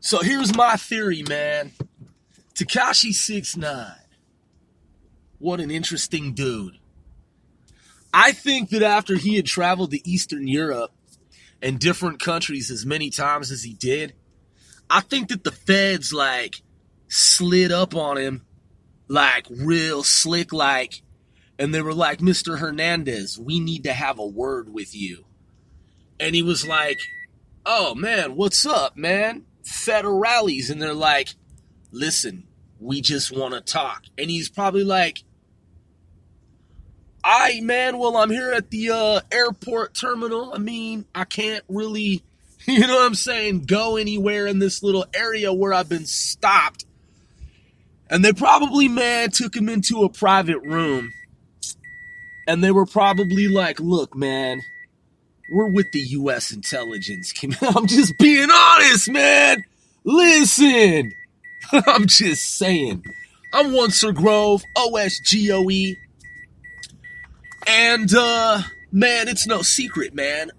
So here's my theory, man. Tekashi 6ix9ine. What an interesting dude. I think that after he had traveled to Eastern Europe and different countries as many times as he did, I think that the feds, slid up on him, real slick, and they were like, Mr. Hernandez, we need to have a word with you. And he was like, oh, man, what's up, man? Federales. And they're like, listen, we just want to talk. And he's probably like, I'm here at the airport terminal. I mean, I can't really, you know what I'm saying, go anywhere in this little area where I've been stopped. And they probably, took him into a private room. And they were probably like, look, man, we're with the U.S. intelligence. I'm just being honest, man. Listen. I'm just saying. I'm Oncer Grove, OSGOE. And, man, it's no secret, man.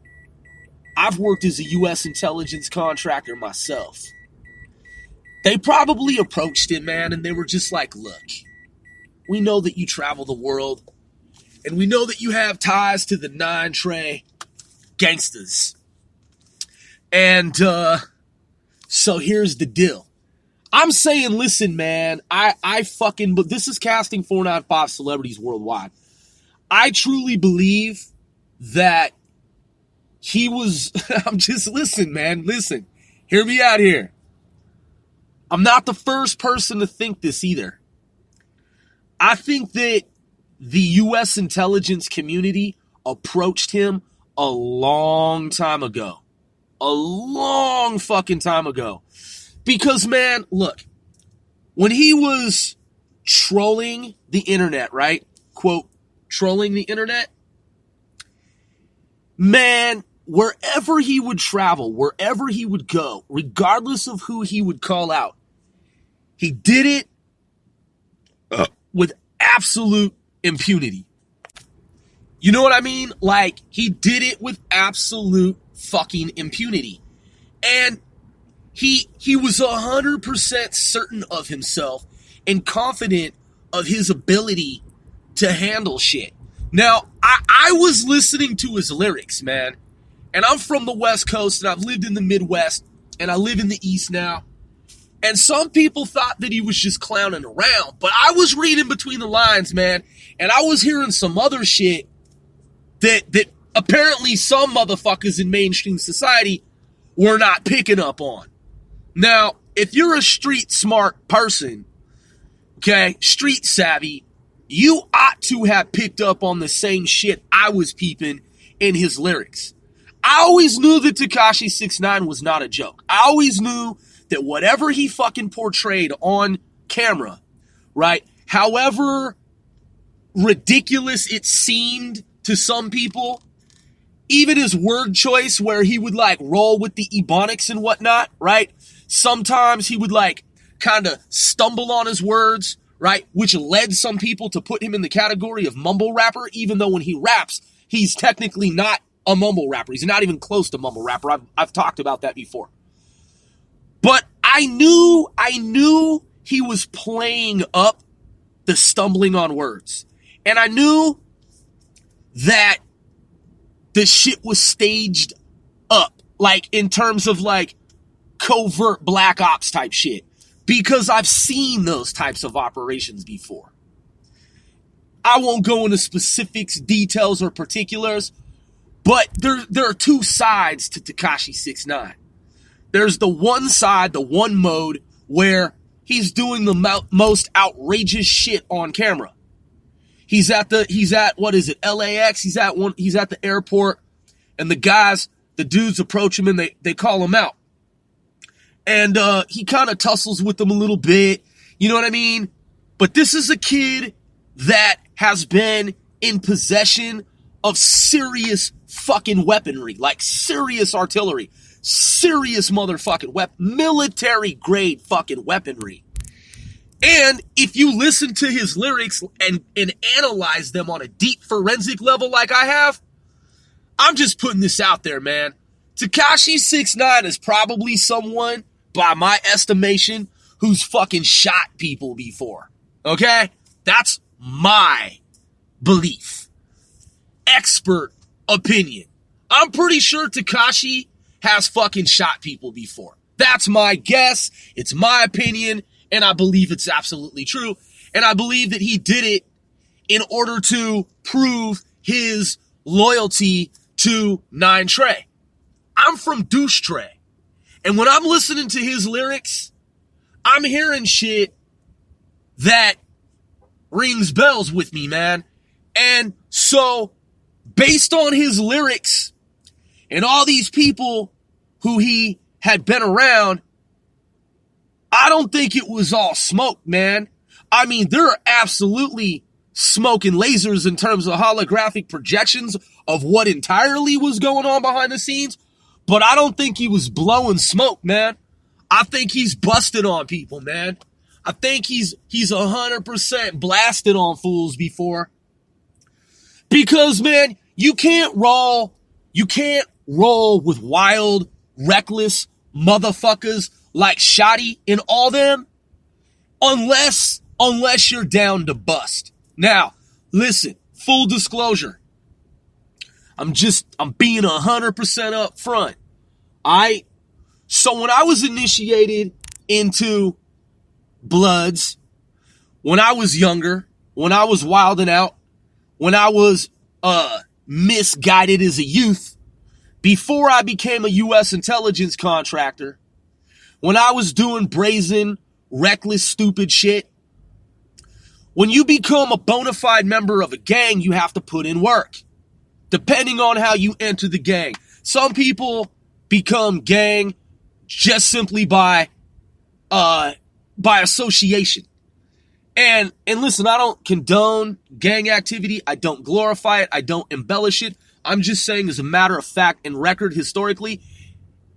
I've worked as a U.S. intelligence contractor myself. They probably approached him, man, and they were just like, look, we know that you travel the world, and we know that you have ties to the 9 Trey gangsters. And, so here's the deal. I'm saying, listen, man, but this is casting 495 celebrities worldwide. I truly believe that he was, listen, man, listen, hear me out here. I'm not the first person to think this either. I think that the U.S. intelligence community approached him a long time ago. A long fucking time ago. Because, man, look, when he was trolling the internet, right? Quote, trolling the internet. Man, wherever he would travel, wherever he would go, regardless of who he would call out, he did it with absolute impunity. You know what I mean? He did it with absolute fucking impunity. And he was 100% certain of himself and confident of his ability to handle shit. Now, I was listening to his lyrics, man. And I'm from the West Coast, and I've lived in the Midwest, and I live in the East now. And some people thought that he was just clowning around. But I was reading between the lines, man. And I was hearing some other shit that apparently some motherfuckers in mainstream society were not picking up on. Now, if you're a street smart person, okay, street savvy, you ought to have picked up on the same shit I was peeping in his lyrics. I always knew that Tekashi 6ix9ine was not a joke. I always knew that whatever he fucking portrayed on camera, right, however ridiculous it seemed to some people, even his word choice where he would roll with the ebonics and whatnot, right? Sometimes he would kind of stumble on his words, right? Which led some people to put him in the category of mumble rapper, even though when he raps, he's technically not a mumble rapper. He's not even close to mumble rapper. I've talked about that before. But I knew he was playing up the stumbling on words. And I knew that the shit was staged up, in terms of covert black ops type shit. Because I've seen those types of operations before. I won't go into specifics, details, or particulars, but there are two sides to Tekashi 6ix9ine. There's the one side, the one mode, where he's doing the most outrageous shit on camera. He's at LAX, he's at the airport, and the dudes approach him and they call him out. And he kind of tussles with them a little bit, you know what I mean? But this is a kid that has been in possession of serious fucking weaponry, serious artillery. Serious motherfucking military grade fucking weaponry. And if you listen to his lyrics and analyze them on a deep forensic level like I have, I'm just putting this out there, man. Tekashi 6ix9ine is probably someone by my estimation, who's fucking shot people before. Okay? That's my belief. Expert opinion. I'm pretty sure Tekashi has fucking shot people before. That's my guess. It's my opinion, and I believe it's absolutely true. And I believe that he did it in order to prove his loyalty to 9 Trey. I'm from Douche Trey. And when I'm listening to his lyrics, I'm hearing shit that rings bells with me, man. And so, based on his lyrics and all these people who he had been around, I don't think it was all smoke, man. I mean, there are absolutely smoke and lasers in terms of holographic projections of what entirely was going on behind the scenes, but I don't think he was blowing smoke, man. I think he's busted on people, man. I think he's 100% blasted on fools before. Because, man, you can't roll with wild, reckless motherfuckers like Shotty and all them unless you're down to bust. Now, listen, full disclosure. I'm being 100% up front. So when I was initiated into Bloods, when I was younger, when I was wilding out, when I was misguided as a youth, before I became a U.S. intelligence contractor, when I was doing brazen, reckless, stupid shit, when you become a bona fide member of a gang, you have to put in work, depending on how you enter the gang. Some people become gang just simply by association. And listen, I don't condone gang activity. I don't glorify it. I don't embellish it. I'm just saying, as a matter of fact and record historically,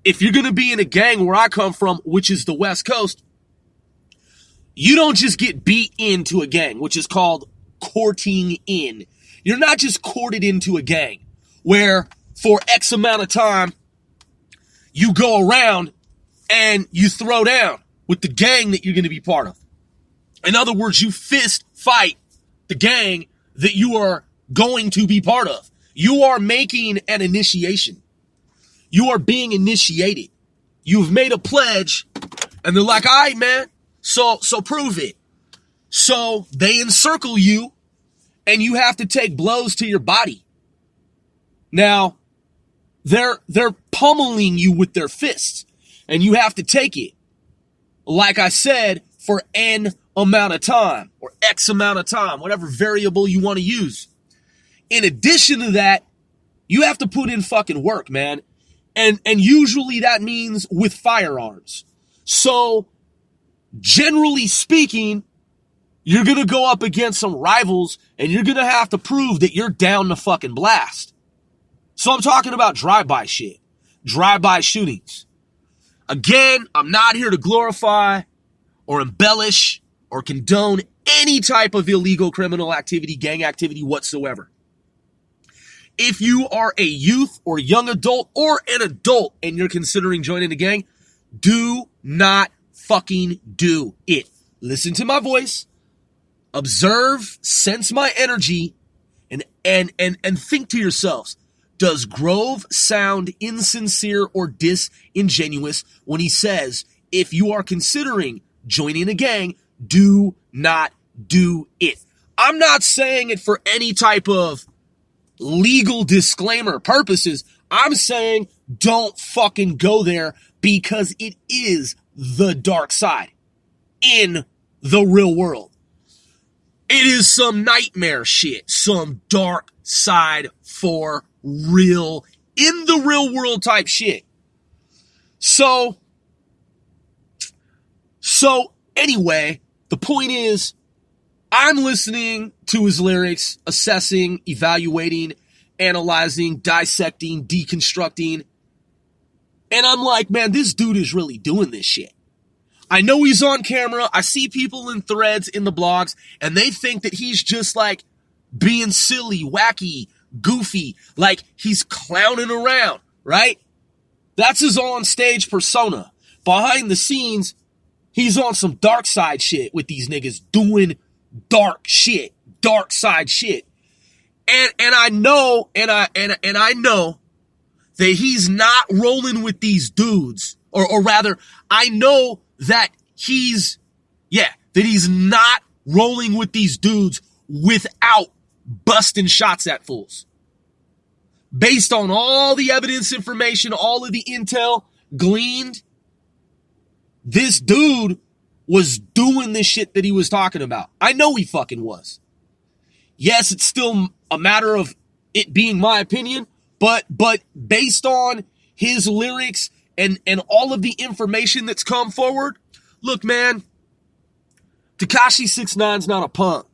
if you're going to be in a gang where I come from, which is the West Coast, you don't just get beat into a gang, which is called courting in. You're not just courted into a gang where for X amount of time you go around and you throw down with the gang that you're going to be part of. In other words, you fist fight the gang that you are going to be part of. You are making an initiation. You are being initiated. You've made a pledge, and they're like, all right, man, so prove it. So they encircle you, and you have to take blows to your body. Now, they're pummeling you with their fists, and you have to take it. Like I said, for N amount of time, or X amount of time, whatever variable you want to use. In addition to that, you have to put in fucking work, man. And usually that means with firearms. So, generally speaking, you're going to go up against some rivals and you're going to have to prove that you're down to fucking blast. So I'm talking about drive-by shit. Drive-by shootings. Again, I'm not here to glorify or embellish or condone any type of illegal criminal activity, gang activity whatsoever. If you are a youth or young adult or an adult and you're considering joining a gang, do not fucking do it. Listen to my voice, observe, sense my energy, and think to yourselves, does Grove sound insincere or disingenuous when he says, if you are considering joining a gang, do not do it? I'm not saying it for any type of legal disclaimer purposes. I'm saying don't fucking go there because it is the dark side in the real world. It is some nightmare shit, some dark side for real, in the real world type shit. So anyway, the point is, I'm listening to his lyrics, assessing, evaluating, analyzing, dissecting, deconstructing. And I'm like, man, this dude is really doing this shit. I know he's on camera. I see people in threads in the blogs, and they think that he's just like being silly, wacky, goofy, like he's clowning around, right? That's his on-stage persona. behind the scenes, he's on some dark side shit with these niggas doing dark shit, dark side shit. And I know that he's not rolling with these dudes, or rather, I know that he's not rolling with these dudes without busting shots at fools. Based on all the evidence, information, all of the intel gleaned, this dude was doing this shit that he was talking about. I know he fucking was. Yes, it's still a matter of it being my opinion, but based on his lyrics and all of the information that's come forward, look, man, Tekashi 6ix9ine's not a punk.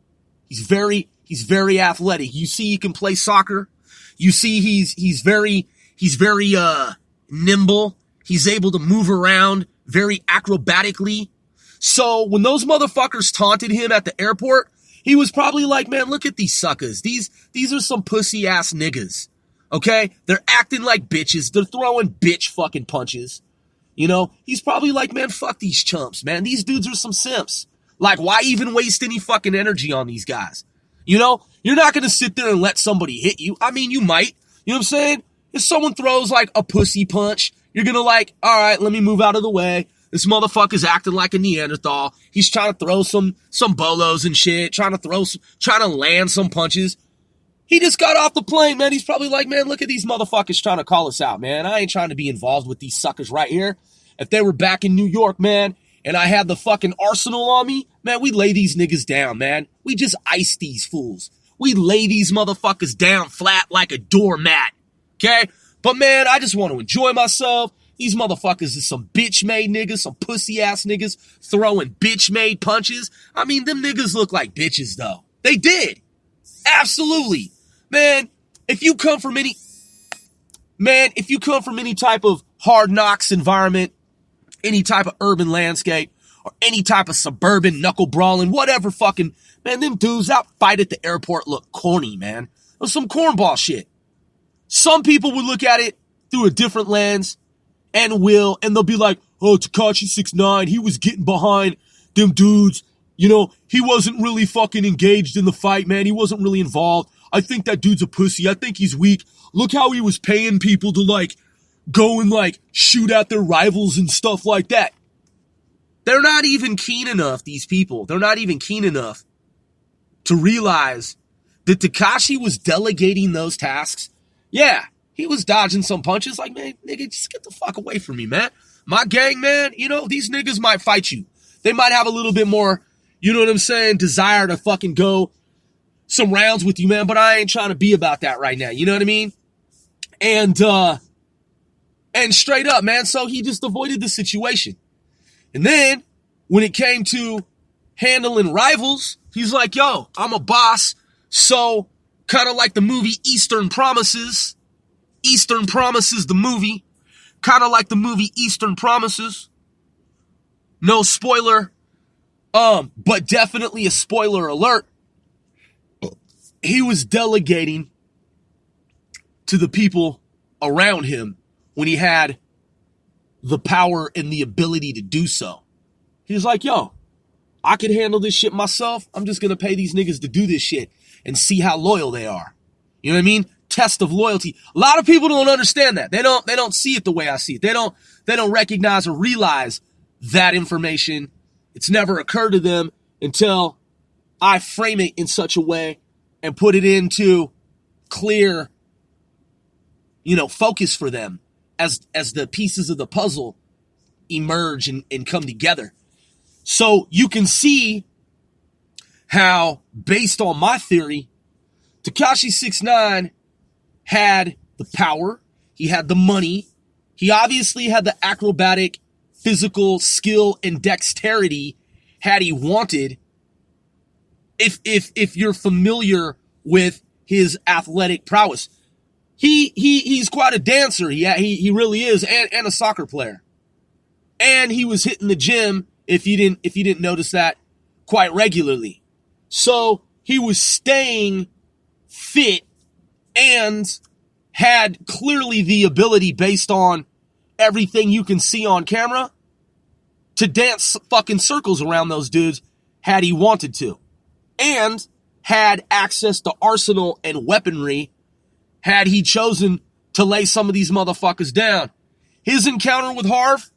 He's very athletic. You see he can play soccer. You see he's very nimble. He's able to move around very acrobatically. So when those motherfuckers taunted him at the airport, he was probably like, man, look at these suckers. These are some pussy ass niggas. Okay? They're acting like bitches. They're throwing bitch fucking punches. You know, he's probably like, man, fuck these chumps, man. These dudes are some simps. Like, why even waste any fucking energy on these guys? You know, you're not going to sit there and let somebody hit you. I mean, you might. You know what I'm saying? If someone throws like a pussy punch, you're going to like, all right, let me move out of the way. This motherfucker's acting like a Neanderthal. He's trying to throw some bolos and shit, trying to land some punches. He just got off the plane, man. He's probably like, man, look at these motherfuckers trying to call us out, man. I ain't trying to be involved with these suckers right here. If they were back in New York, man, and I had the fucking arsenal on me, man, we lay these niggas down, man. We just ice these fools. We lay these motherfuckers down flat like a doormat, okay? But, man, I just want to enjoy myself. These motherfuckers is some bitch-made niggas, some pussy-ass niggas throwing bitch-made punches. I mean, them niggas look like bitches, though. They did. Absolutely. Man, if you come from any type of hard knocks environment, any type of urban landscape, or any type of suburban knuckle brawling, whatever fucking, man, them dudes, that fight at the airport look corny, man. It was some cornball shit. Some people would look at it through a different lens and they'll be like, oh, Tekashi 6ix9ine, he was getting behind them dudes. You know, he wasn't really fucking engaged in the fight, man. He wasn't really involved. I think that dude's a pussy. I think he's weak. Look how he was paying people to like go and like shoot at their rivals and stuff like that. They're not even keen enough, these people. They're not even keen enough to realize that Tekashi was delegating those tasks. Yeah, he was dodging some punches. Like, man, nigga, just get the fuck away from me, man. My gang, man, you know, these niggas might fight you. They might have a little bit more, you know what I'm saying, desire to fucking go some rounds with you, man, but I ain't trying to be about that right now. You know what I mean? And straight up, man, so he just avoided the situation. And then, when it came to handling rivals, he's like, yo, I'm a boss, so kind of like the movie Eastern Promises. Eastern Promises, the movie. Kind of like the movie Eastern Promises. No spoiler, but definitely a spoiler alert. He was delegating to the people around him when he had the power and the ability to do so. He was like, yo, I can handle this shit myself. I'm just going to pay these niggas to do this shit and see how loyal they are. You know what I mean? Test of loyalty. A lot of people don't understand that. They don't see it the way I see it. They don't recognize or realize that information. It's never occurred to them until I frame it in such a way and put it into clear, you know, focus for them as the pieces of the puzzle emerge and come together. So you can see how, based on my theory, Tekashi 6ix9ine had the power, he had the money, he obviously had the acrobatic physical skill and dexterity had he wanted. If you're familiar with his athletic prowess, he's quite a dancer. He really is, and a soccer player. And he was hitting the gym, if you didn't notice that, quite regularly. So he was staying fit and had clearly the ability, based on everything you can see on camera, to dance fucking circles around those dudes had he wanted to. And had access to arsenal and weaponry had he chosen to lay some of these motherfuckers down. His encounter with Harv,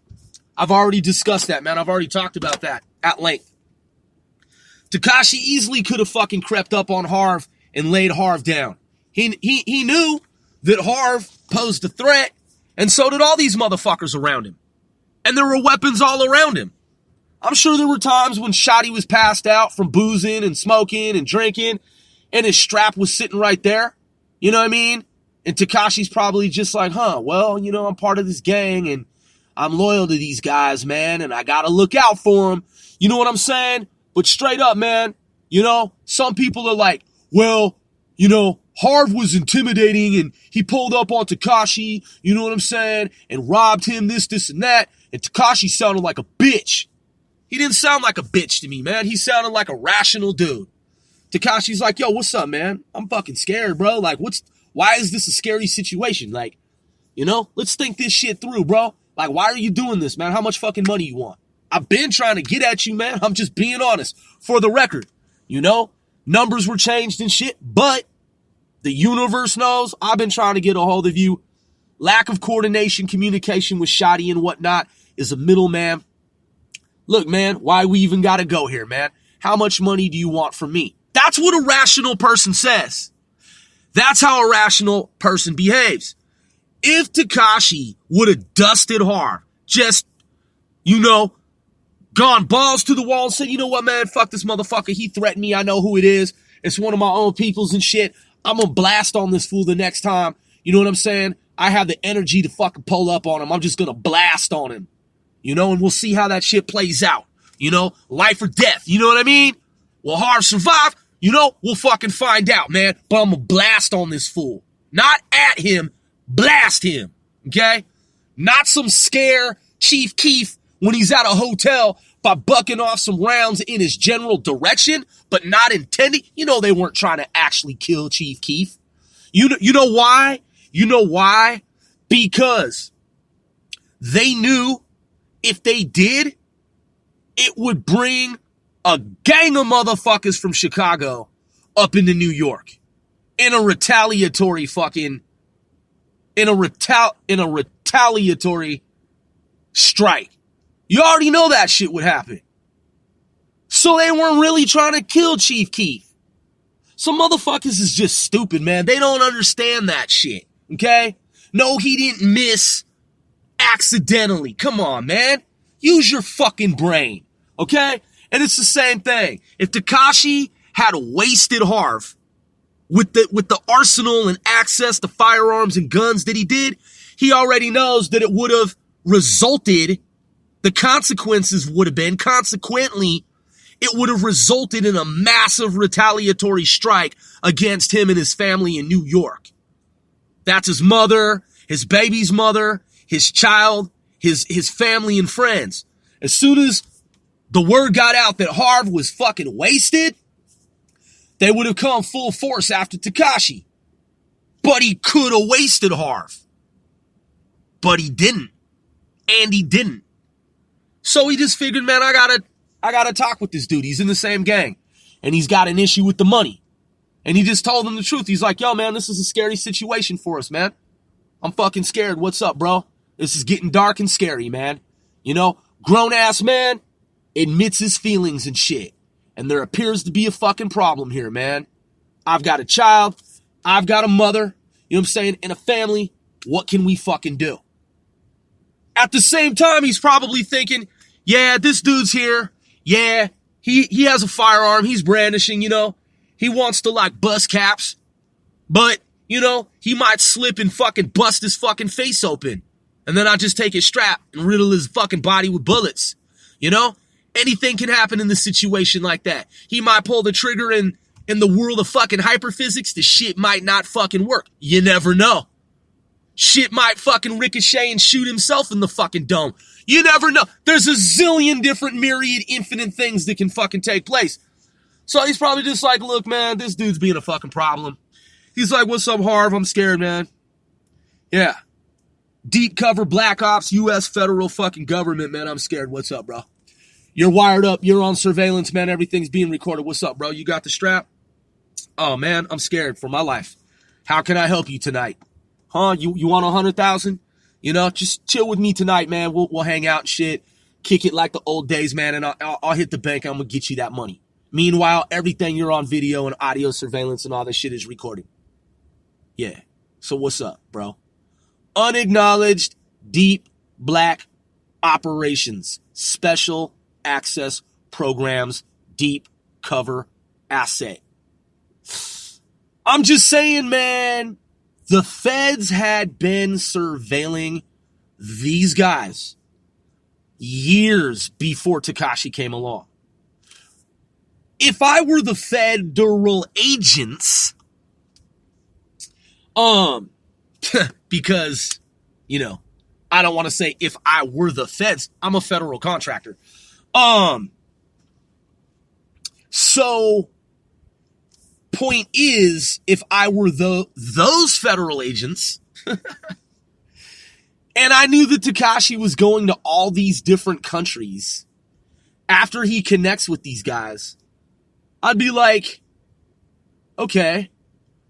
I've already discussed that, man. I've already talked about that at length. Tekashi easily could have fucking crept up on Harv and laid Harv down. He knew that Harv posed a threat, and so did all these motherfuckers around him. And there were weapons all around him. I'm sure there were times when Shotty was passed out from boozing and smoking and drinking, and his strap was sitting right there. You know what I mean? And Tekashi's probably just like, well, I'm part of this gang, and I'm loyal to these guys, man, and I gotta look out for them. You know what I'm saying? But straight up, man, some people are like, well, Harv was intimidating and he pulled up on Tekashi, you know what I'm saying, and robbed him this, and that, and Tekashi sounded like a bitch. He didn't sound like a bitch to me, man. He sounded like a rational dude. Tekashi's like, yo, what's up, man? I'm fucking scared, bro. Like, why is this a scary situation? Like, let's think this shit through, bro. Like, why are you doing this, man? How much fucking money you want? I've been trying to get at you, man. I'm just being honest. For the record, numbers were changed and shit, but the universe knows I've been trying to get a hold of you. Lack of coordination, communication with Shotty and whatnot is a middleman. Look, man, why we even gotta go here, man? How much money do you want from me? That's what a rational person says. That's how a rational person behaves. If Tekashi would have dusted Harv, just, gone balls to the wall and said, you know what, man, fuck this motherfucker. He threatened me. I know who it is. It's one of my own peoples and shit. I'm going to blast on this fool the next time. You know what I'm saying? I have the energy to fucking pull up on him. I'm just going to blast on him. And we'll see how that shit plays out. Life or death. You know what I mean? Will Harv survive? We'll fucking find out, man. But I'm going to blast on this fool. Not at him. Blast him. Okay? Not some scare Chief Keef when he's at a hotel by bucking off some rounds in his general direction, but not intending. They weren't trying to actually kill Chief Keef. You know why? You know why? Because they knew if they did, it would bring a gang of motherfuckers from Chicago up into New York in a retaliatory strike. You already know that shit would happen. So they weren't really trying to kill Chief Keef. Some motherfuckers is just stupid, man. They don't understand that shit, okay? No, he didn't miss accidentally. Come on, man. Use your fucking brain, okay? And it's the same thing. If Tekashi had wasted Harv with the arsenal and access to firearms and guns that he did, he already knows that it would have resulted, the consequences would have been, consequently, it would have resulted in a massive retaliatory strike against him and his family in New York. That's his mother, his baby's mother, his child, his family and friends. As soon as the word got out that Harv was fucking wasted, they would have come full force after Tekashi. But he could have wasted Harv. But he didn't. And he didn't. So he just figured, man, I gotta talk with this dude. He's in the same gang. And he's got an issue with the money. And he just told him the truth. He's like, yo, man, this is a scary situation for us, man. I'm fucking scared. What's up, bro? This is getting dark and scary, man. Grown-ass man admits his feelings and shit. And there appears to be a fucking problem here, man. I've got a child. I've got a mother. You know what I'm saying? And a family. What can we fucking do? At the same time, he's probably thinking, yeah, this dude's here. Yeah, he has a firearm. He's brandishing, He wants to, bust caps. But, he might slip and fucking bust his fucking face open. And then I'll just take his strap and riddle his fucking body with bullets. Anything can happen in this situation like that. He might pull the trigger in the world of fucking hyperphysics. The shit might not fucking work. You never know. Shit might fucking ricochet and shoot himself in the fucking dome. You never know. There's a zillion different myriad infinite things that can fucking take place. So he's probably just like, look, man, this dude's being a fucking problem. He's like, what's up, Harv? I'm scared, man. Yeah. Deep cover, black ops, U.S. federal fucking government, man. I'm scared. What's up, bro? You're wired up. You're on surveillance, man. Everything's being recorded. What's up, bro? You got the strap? Oh, man, I'm scared for my life. How can I help you tonight? Huh? You want 100,000? You know, just chill with me tonight, man. We'll hang out and shit. Kick it like the old days, man, and I'll hit the bank. I'm going to get you that money. Meanwhile, everything you're on video and audio surveillance and all this shit is recorded. Yeah. So what's up, bro? Unacknowledged deep black operations, special access programs, deep cover asset. I'm just saying, man, the feds had been surveilling these guys years before Tekashi came along. If I were the federal agents, because, you know, I don't want to say if I were the feds, I'm a federal contractor. So point is, if I were those federal agents, and I knew that Tekashi was going to all these different countries after he connects with these guys, I'd be like, okay,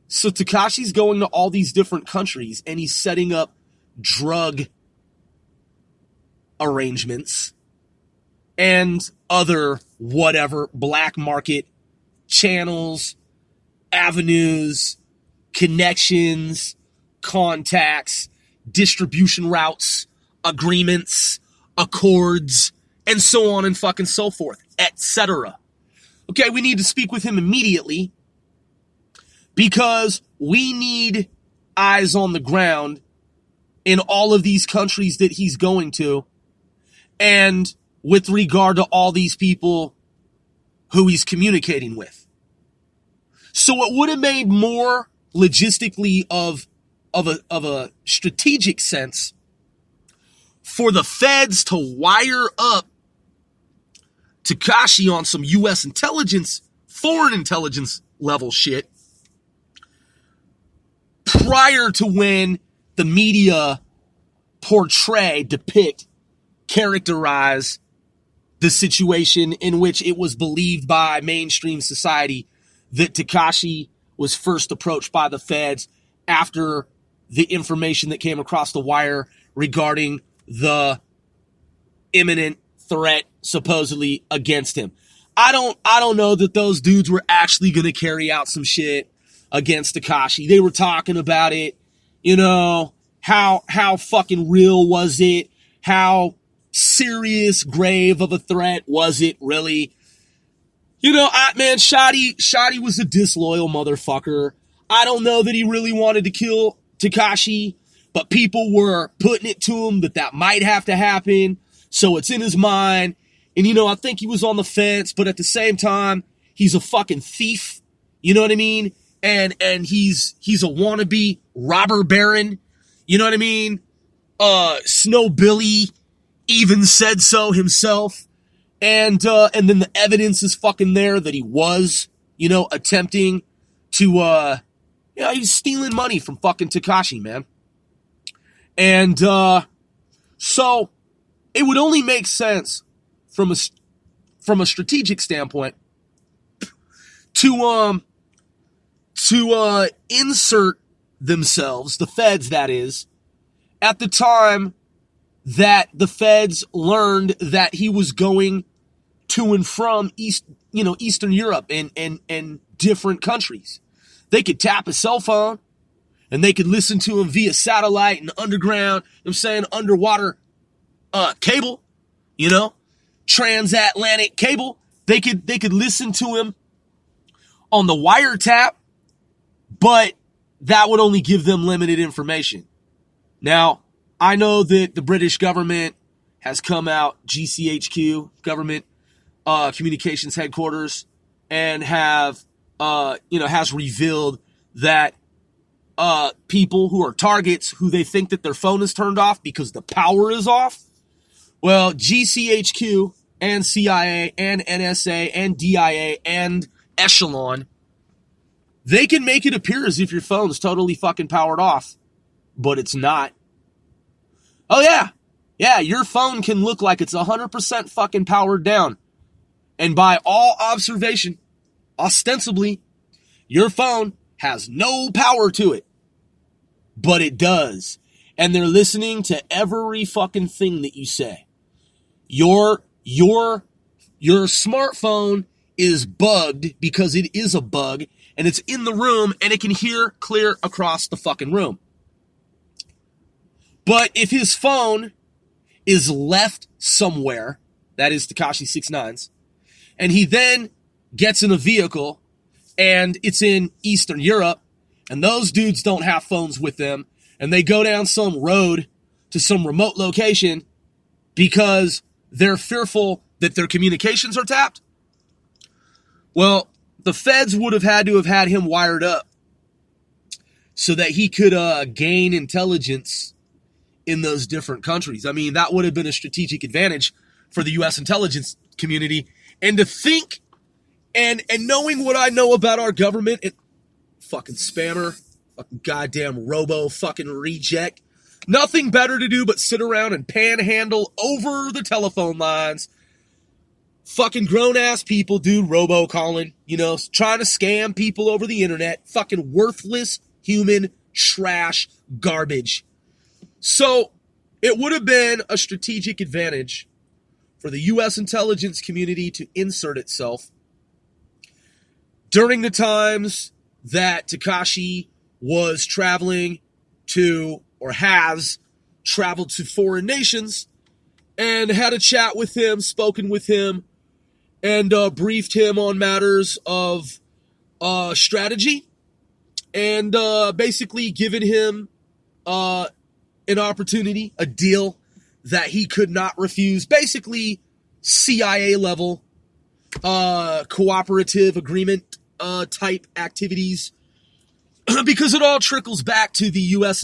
so Tekashi's going to all these different countries and he's setting up drug arrangements and other whatever black market channels, avenues, connections, contacts, distribution routes, agreements, accords, and so on and fucking so forth, etc. Okay, we need to speak with him immediately because we need eyes on the ground in all of these countries that he's going to, and with regard to all these people who he's communicating with. So it would have made more logistically of a strategic sense for the feds to wire up Tekashi on some U.S. intelligence, foreign intelligence level shit prior to when the media depict, characterize the situation in which it was believed by mainstream society that Tekashi was first approached by the feds after the information that came across the wire regarding the imminent threat supposedly against him. I don't know that those dudes were actually going to carry out some shit against Tekashi. They were talking about it, you know, how fucking real was it? How serious, grave of a threat was it really? You know, Shotty was a disloyal motherfucker. I don't know that he really wanted to kill Tekashi, but people were putting it to him that might have to happen. So it's in his mind. And, you know, I think he was on the fence, but at the same time, he's a fucking thief. You know what I mean? And he's a wannabe robber baron. You know what I mean? Snow Billy even said so himself. And then the evidence is fucking there that he was, you know, attempting to, he's stealing money from fucking Tekashi, man. And, so it would only make sense from a strategic standpoint to insert themselves, the feds that is, at the time that the feds learned that he was going to and from Eastern Europe and different countries. They could tap a cell phone and they could listen to him via satellite and underground, underwater cable, you know, transatlantic cable. They could listen to him on the wiretap, but that would only give them limited information. Now, I know that the British government has come out, GCHQ, government communications headquarters, and has revealed that people who are targets, who they think that their phone is turned off because the power is off, well, GCHQ and CIA and NSA and DIA and Echelon, they can make it appear as if your phone's totally fucking powered off, but it's not. Oh, yeah. Yeah, your phone can look like it's 100% fucking powered down. And by all observation, ostensibly, your phone has no power to it. But it does. And they're listening to every fucking thing that you say. Your smartphone is bugged because it is a bug, and it's in the room, and it can hear clear across the fucking room. But if his phone is left somewhere, that is Tekashi 6ix9ine's, and he then gets in a vehicle, and it's in Eastern Europe, and those dudes don't have phones with them, and they go down some road to some remote location because they're fearful that their communications are tapped. Well, the feds would have had him wired up so that he could gain intelligence in those different countries. I mean, that would have been a strategic advantage for the U.S. intelligence community. And to think, and knowing what I know about our government, it fucking spammer, fucking goddamn robo fucking reject, nothing better to do but sit around and panhandle over the telephone lines. Fucking grown-ass people, dude, robocalling, trying to scam people over the internet. Fucking worthless human trash garbage. So, it would have been a strategic advantage for the U.S. intelligence community to insert itself during the times that Tekashi was traveling to, or has traveled to foreign nations, and had a chat with him, spoken with him, and briefed him on matters of strategy, and basically given him an opportunity, a deal that he could not refuse. Basically, CIA level cooperative agreement type activities, because it all trickles back to the U.S.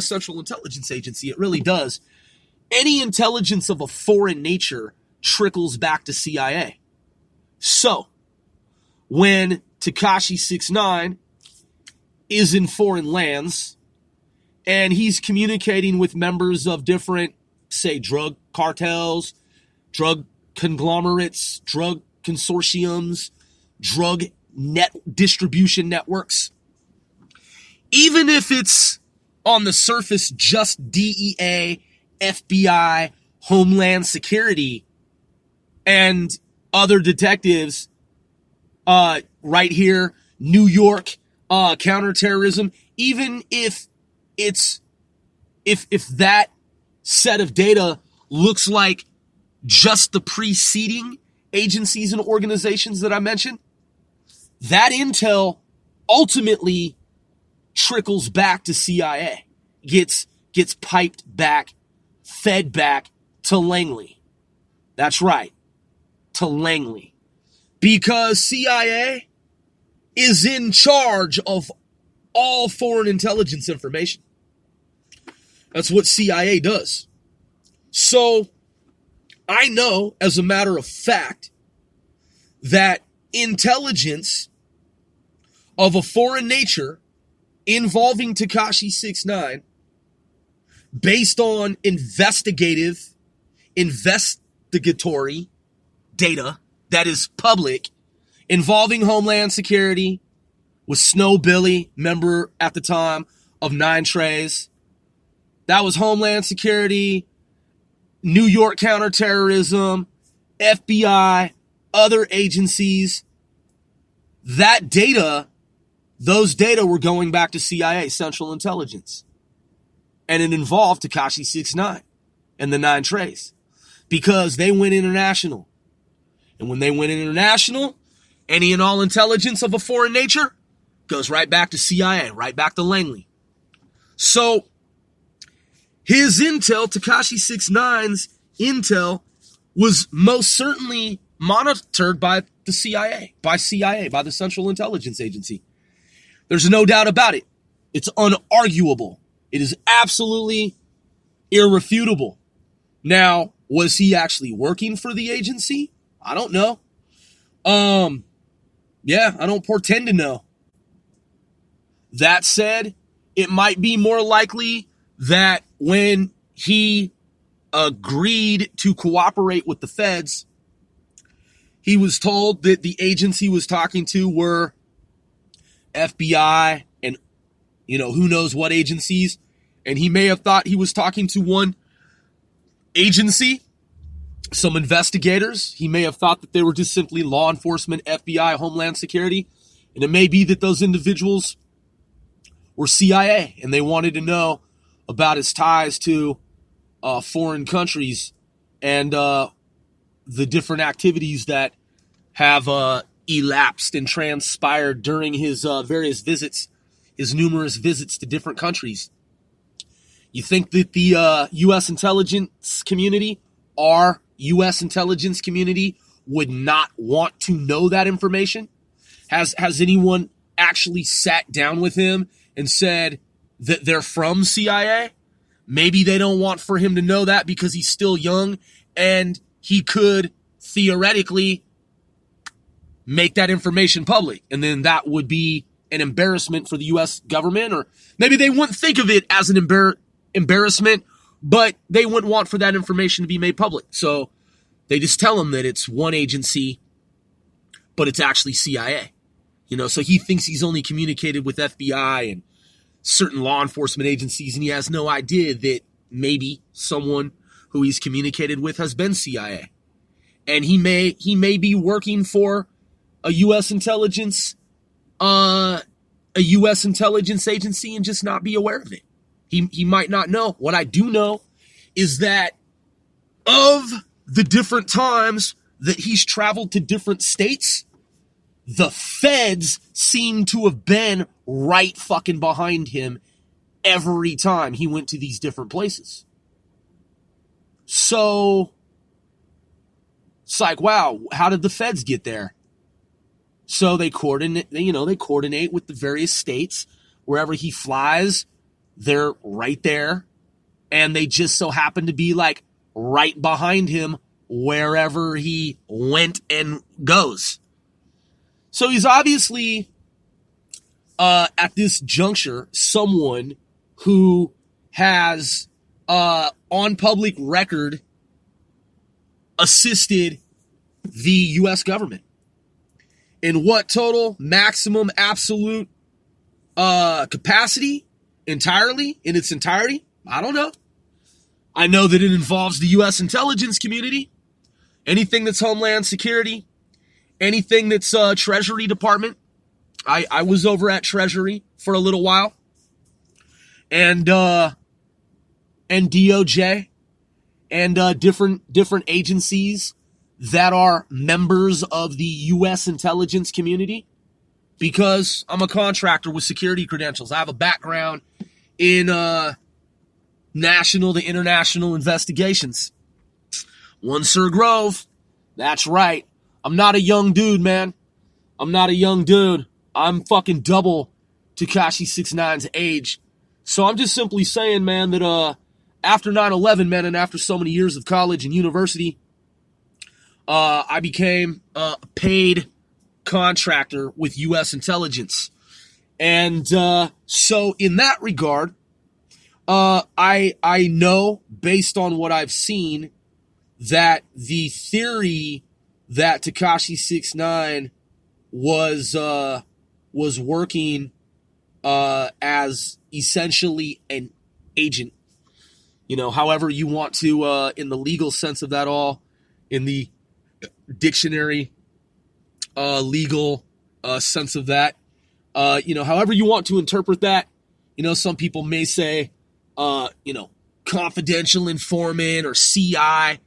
Central Intelligence Agency. It really does. Any intelligence of a foreign nature trickles back to CIA. So, when Tekashi 6ix9ine is in foreign lands and he's communicating with members of different, say, drug cartels, drug conglomerates, drug consortiums, drug net distribution networks, even if it's on the surface just DEA, FBI, Homeland Security, and other detectives right here, New York, counterterrorism, even if that set of data looks like just the preceding agencies and organizations that I mentioned, that intel ultimately trickles back to CIA, gets piped back, fed back to Langley. That's right, to Langley. Because CIA is in charge of all foreign intelligence information. That's what CIA does. So, I know, as a matter of fact, that intelligence of a foreign nature involving Tekashi 6ix9ine, based on investigatory data that is public, involving Homeland Security, with Snow Billy, member at the time of Nine Trays. That was Homeland Security, New York counterterrorism, FBI, other agencies. That data, those data were going back to CIA, Central Intelligence. And it involved Tekashi 6ix9ine and the Nine Trays, because they went international. And when they went international, any and all intelligence of a foreign nature goes right back to CIA, right back to Langley. So, his intel, Tekashi 6ix9ine's intel, was most certainly monitored by the CIA, by the Central Intelligence Agency. There's no doubt about it. It's unarguable. It is absolutely irrefutable. Now, was he actually working for the agency? I don't know. Yeah, I don't pretend to know. That said, it might be more likely that when he agreed to cooperate with the feds. He was told that the agents he was talking to were FBI and, who knows what agencies. And he may have thought he was talking to one agency, some investigators. He may have thought that they were just simply law enforcement, FBI, Homeland Security. And it may be that those individuals were CIA and they wanted to know about his ties to foreign countries and the different activities that have elapsed and transpired during his various visits, his numerous visits to different countries. You think that the U.S. intelligence community, our U.S. intelligence community, would not want to know that information? Has anyone actually sat down with him and said that they're from CIA? Maybe they don't want for him to know that because he's still young and he could theoretically make that information public. And then that would be an embarrassment for the U.S. government, or maybe they wouldn't think of it as an embarrassment, but they wouldn't want for that information to be made public. So they just tell him that it's one agency, but it's actually CIA. So he thinks he's only communicated with FBI and certain law enforcement agencies, and he has no idea that maybe someone who he's communicated with has been CIA. And he may be working for a U.S. intelligence agency and just not be aware of it. He might not know. What I do know is that of the different times that he's traveled to different states, the feds seem to have been right fucking behind him every time he went to these different places. So it's like, wow, how did the feds get there? So they coordinate with the various states. Wherever he flies, they're right there. And they just so happen to be like right behind him wherever he went and goes. So he's obviously, at this juncture, someone who has, on public record, assisted the U.S. government. In what total, maximum, absolute capacity, entirely, in its entirety? I don't know. I know that it involves the U.S. intelligence community, anything that's Homeland Security, anything that's Treasury Department. I was over at Treasury for a little while. And DOJ and different agencies that are members of the U.S. intelligence community, because I'm a contractor with security credentials. I have a background in national to international investigations. One Sir Grove. That's right. I'm not a young dude, man. I'm not a young dude. I'm fucking double Tekashi 6ix9ine's age. So I'm just simply saying, man, that after 9/11, man, and after so many years of college and university, I became a paid contractor with U.S. intelligence. And so in that regard, I know, based on what I've seen, that the theory that Tekashi 6ix9ine was working as essentially an agent, however you want to, in the legal sense of that all, in the dictionary legal sense of that, however you want to interpret that. Some people may say, confidential informant or CI.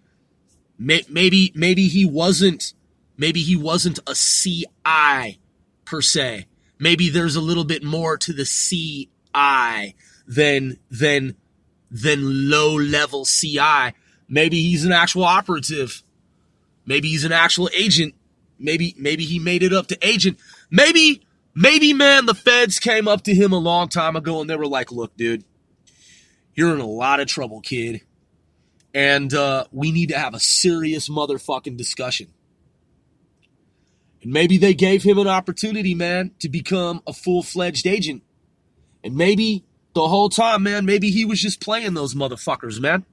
Maybe he wasn't a CI per se. Maybe there's a little bit more to the CI than low level CI. Maybe he's an actual operative. Maybe he's an actual agent. Maybe he made it up to agent. Maybe, man, the feds came up to him a long time ago and they were like, look, dude, you're in a lot of trouble, kid. And we need to have a serious motherfucking discussion. And maybe they gave him an opportunity, man, to become a full-fledged agent. And maybe the whole time, man, maybe he was just playing those motherfuckers, man.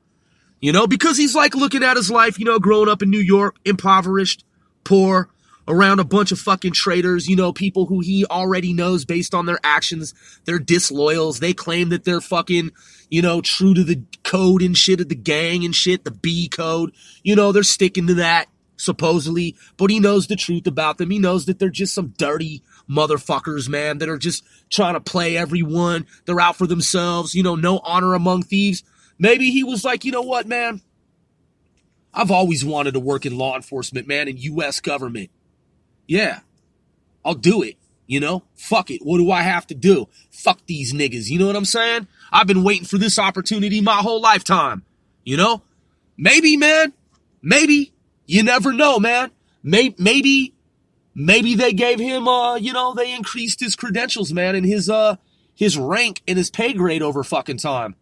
You know, because he's like looking at his life, you know, growing up in New York, impoverished, poor, around a bunch of fucking traitors, you know, people who he already knows based on their actions. They're disloyals. They claim that they're fucking, you know, true to the code and shit of the gang and shit, the B code. You know, they're sticking to that, supposedly. But he knows the truth about them. He knows that they're just some dirty motherfuckers, man, that are just trying to play everyone. They're out for themselves, you know, no honor among thieves. Maybe he was like, you know what, man? I've always wanted to work in law enforcement, man, in U.S. government. Yeah, I'll do it, you know? Fuck it. What do I have to do? Fuck these niggas, you know what I'm saying? I've been waiting for this opportunity my whole lifetime, you know? Maybe, man. Maybe. You never know, man. Maybe they gave him, you know, they increased his credentials, man, and his rank and his pay grade over fucking time.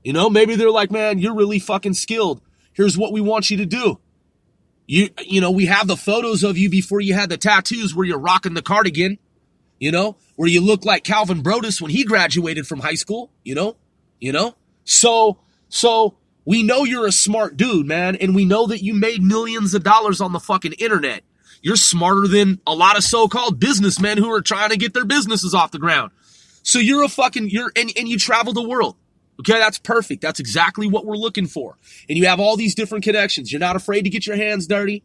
You know, maybe they're like, man, you're really fucking skilled. Here's what we want you to do. You know, we have the photos of you before you had the tattoos where you're rocking the cardigan, you know, where you look like Calvin Brodus when he graduated from high school, you know. So we know you're a smart dude, man, and we know that you made millions of dollars on the fucking internet. You're smarter than a lot of so-called businessmen who are trying to get their businesses off the ground. So and you travel the world. Okay, that's perfect. That's exactly what we're looking for. And you have all these different connections. You're not afraid to get your hands dirty.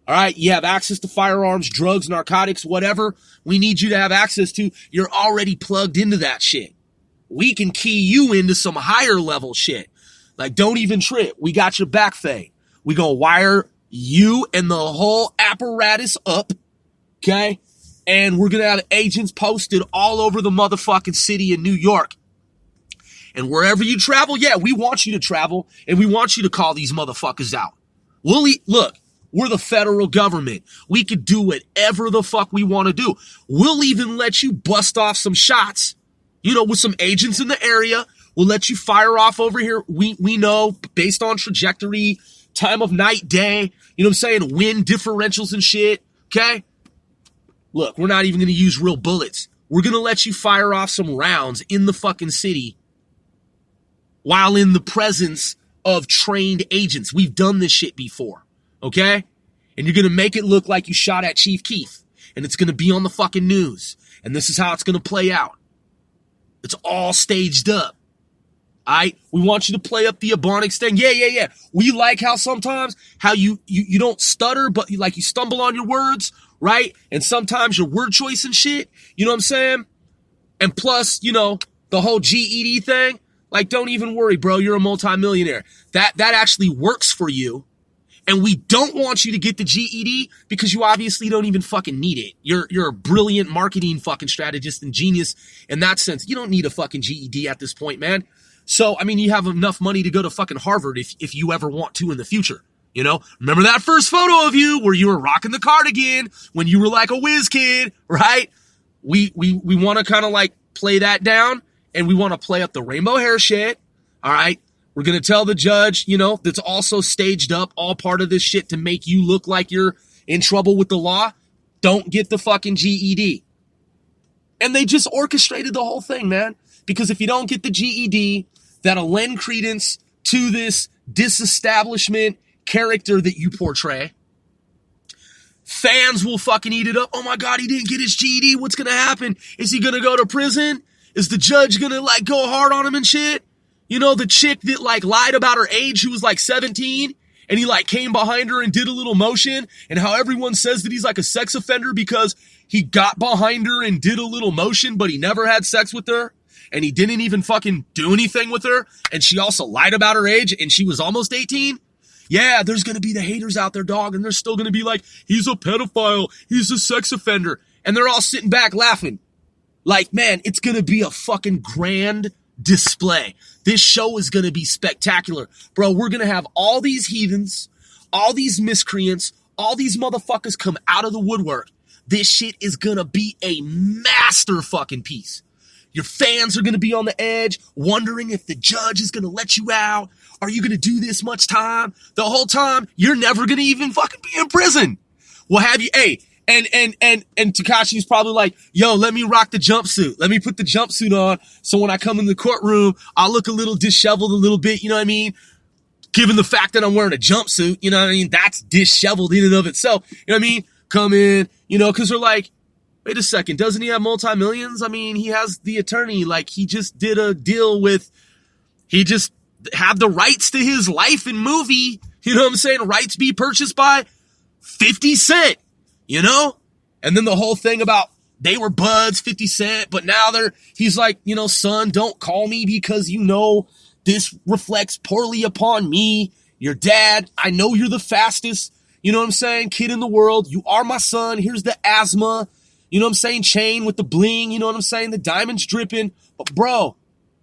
All right, you have access to firearms, drugs, narcotics, whatever we need you to have access to. You're already plugged into that shit. We can key you into some higher level shit. Like, don't even trip. We got your back, Faye. We gonna wire you and the whole apparatus up, okay? And we're gonna have agents posted all over the motherfucking city in New York. And wherever you travel, yeah, we want you to travel, and we want you to call these motherfuckers out. Look, we're the federal government. We could do whatever the fuck we want to do. We'll even let you bust off some shots, you know, with some agents in the area. We'll let you fire off over here. We know, based on trajectory, time of night, day, you know what I'm saying, wind differentials and shit, okay? Look, we're not even going to use real bullets. We're going to let you fire off some rounds in the fucking city while in the presence of trained agents. We've done this shit before, okay? And you're going to make it look like you shot at Chief Keef, and it's going to be on the fucking news, and this is how it's going to play out. It's all staged up, all right? We want you to play up the Ebonics thing. Yeah. We like how sometimes how you don't stutter, but you stumble on your words, right? And sometimes your word choice and shit, you know what I'm saying? And plus, you know, the whole GED thing. Like, don't even worry, bro. You're a multimillionaire. That actually works for you. And we don't want you to get the GED because you obviously don't even fucking need it. You're a brilliant marketing fucking strategist and genius in that sense. You don't need a fucking GED at this point, man. So, I mean, you have enough money to go to fucking Harvard if you ever want to in the future. You know, remember that first photo of you where you were rocking the cardigan when you were like a whiz kid, right? We want to kind of like play that down. And we want to play up the rainbow hair shit, all right? We're going to tell the judge, you know, that's also staged up, all part of this shit to make you look like you're in trouble with the law. Don't get the fucking GED. And they just orchestrated the whole thing, man. Because if you don't get the GED, that'll lend credence to this disestablishment character that you portray. Fans will fucking eat it up. Oh my God, he didn't get his GED. What's going to happen? Is he going to go to prison? Is the judge gonna like go hard on him and shit? You know, the chick that like lied about her age who was like 17 and he like came behind her and did a little motion, and how everyone says that he's like a sex offender because he got behind her and did a little motion, but he never had sex with her and he didn't even fucking do anything with her, and she also lied about her age and she was almost 18. Yeah, there's gonna be the haters out there, dog, and they're still gonna be like, he's a pedophile, he's a sex offender, and they're all sitting back laughing. Like, man, it's going to be a fucking grand display. This show is going to be spectacular. Bro, we're going to have all these heathens, all these miscreants, all these motherfuckers come out of the woodwork. This shit is going to be a master fucking piece. Your fans are going to be on the edge, wondering if the judge is going to let you out. Are you going to do this much time? The whole time, you're never going to even fucking be in prison. We'll have you, And Tekashi's probably like, yo, let me rock the jumpsuit. Let me put the jumpsuit on. So when I come in the courtroom, I'll look a little disheveled a little bit. You know what I mean? Given the fact that I'm wearing a jumpsuit, you know what I mean? That's disheveled in and of itself. You know what I mean? Come in, you know, because they're like, wait a second, doesn't he have multi-millions? I mean, he has the attorney. Like, he just did a deal with, he just had the rights to his life and movie. You know what I'm saying? Rights be purchased by 50 Cent, you know? And then the whole thing about they were buds, 50 Cent, but now he's like, you know, son, don't call me because you know this reflects poorly upon me, your dad. I know you're the fastest, you know what I'm saying, kid in the world. You are my son. Here's the asthma, you know what I'm saying, chain with the bling, you know what I'm saying, the diamonds dripping. But bro,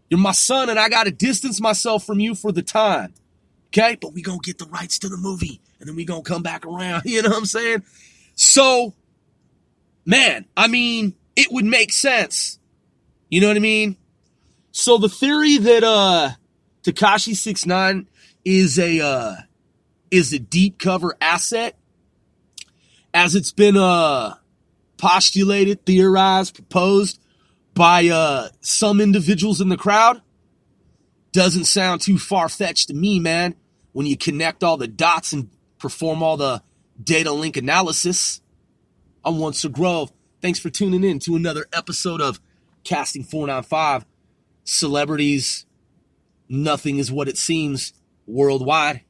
you're my son and I got to distance myself from you for the time. Okay? But we gonna get the rights to the movie and then we gonna come back around, you know what I'm saying? So, man, I mean, it would make sense. You know what I mean? So the theory that Tekashi 6ix9ine is a deep cover asset, as it's been postulated, theorized, proposed by some individuals in the crowd, doesn't sound too far-fetched to me, man, when you connect all the dots and perform all the data link analysis. I'm Once a Grove. Thanks for tuning in to another episode of Casting 495. Celebrities, nothing is what it seems worldwide.